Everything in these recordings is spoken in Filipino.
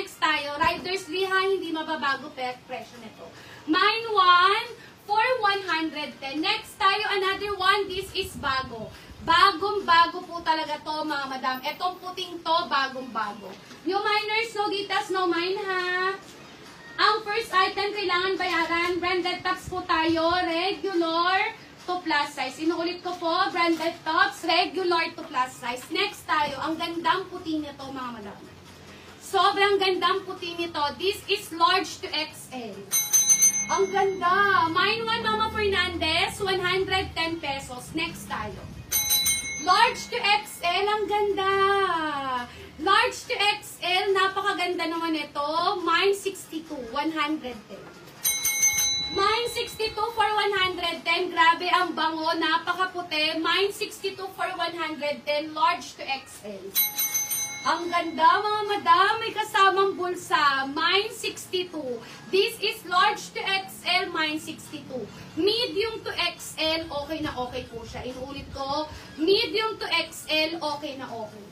Next tayo, Riders Liha, hindi mababago presyo nito. Mine 1 for 110. Next tayo, another one. This is bago. Bagong-bago po talaga to, mga madam. Etong puting to, bagong-bago. New miners, no gitas, no mine ha. Ang first item, kailangan bayaran. Branded tops po tayo. Regular to plus size. Inuulit ko po, branded tops, regular to plus size. Next tayo, ang gandang puti nito, mga madam. Sobrang gandang puti nito. This is large to XL. Ang ganda. Mine 1, Mama Fernandez, 110 pesos. Next tayo. Large to XL, ang ganda. Large to XL, napakaganda naman ito. Mine 62, 110. Mine 62 for 110. Grabe ang bango, napakaputi. Mine 62 for 110, large to XL. Ang ganda, mga madam, may kasamang bulsa. Mine 62. This is large to XL, mine 62. Medium to XL, okay na okay po siya. Inuulit ko, medium to XL, okay na okay.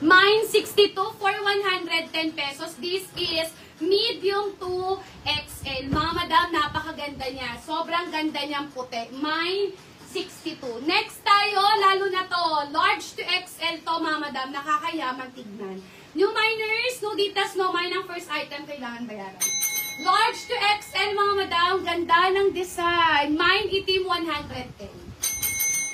Mine 62 for 110 pesos. This is medium to XL. Mga madam, napakaganda niya. Sobrang ganda niyang puti. Mine 62. Next tayo, lalo na to, large to XL to, mga madam, nakakayaman tignan. New miners, no ditas, no mine ang first item, kailangan bayaran. Large to XL, mga madam, ganda ng design. Mine itim, 110.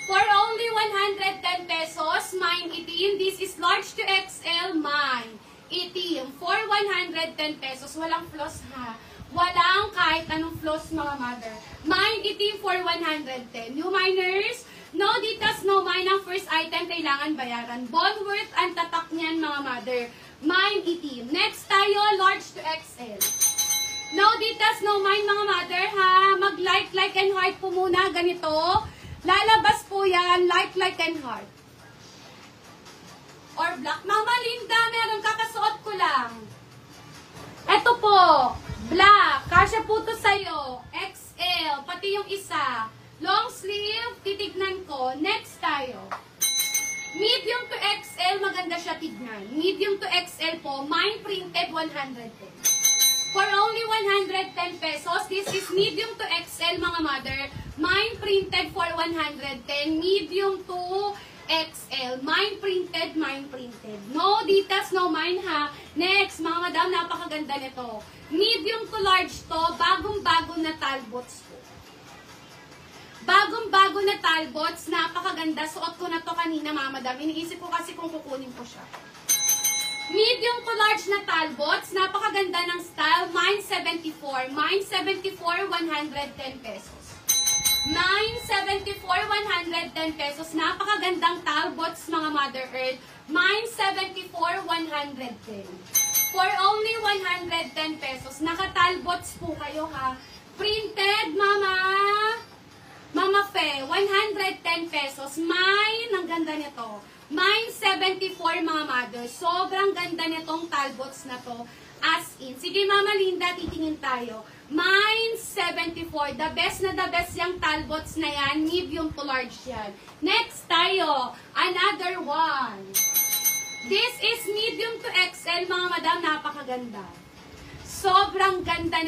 For only 110 pesos, mine itim. This is large to XL, mine itim. For 110 pesos, walang floss ha. Walang kahit anong floss, mga mother. Mine itim for 110. New miners, no ditas, no mine ang first item, kailangan bayaran. Bond worth ang tatak niyan, mga mother. Mine itim. Next tayo, large to XL. No ditas, no mine, mga mother ha. Mag-like, and heart po muna, ganito. Lalabas po yan, like, and heart. Or black. Mama Linda, meron kakasuot ko lang. Eto po. Black, kasya po to sa'yo. XL, pati yung isa. Long sleeve, titignan ko. Next tayo. Medium to XL, maganda siya tignan. Medium to XL po, mine printed 110. For only 110 pesos, this is medium to XL, mga mother. Mine printed for 110. Medium to XL. Mine printed, mine printed. No ditas, no mine ha. Next, mga madam, napakaganda nito. Medium to large to, bagong-bago na talbots po. Bagong-bago na talbots, napakaganda. Suot ko na to kanina, mga madam. Iniisip ko kasi kung kukunin ko siya. Medium to large na talbots, napakaganda ng style. Mine 74. Mine 74, 110 pesos. Mine 74, 110 pesos. Napakagandang talbots, mga Mother Earth. Mine 74, 110. For only 110 pesos. Nakatalbots po kayo ha. Printed, Mama Fe, 110 pesos. Mine, ang ganda nito. Mine 74, mga mother. Sobrang ganda nitong talbots na to. As in. Sige, Mama Linda, titingin tayo. Mine 74. The best na the best yung talbots na yan. Medium to large yan. Next tayo. Another one. This is medium to XL, mga madam. Napakaganda. Sobrang ganda.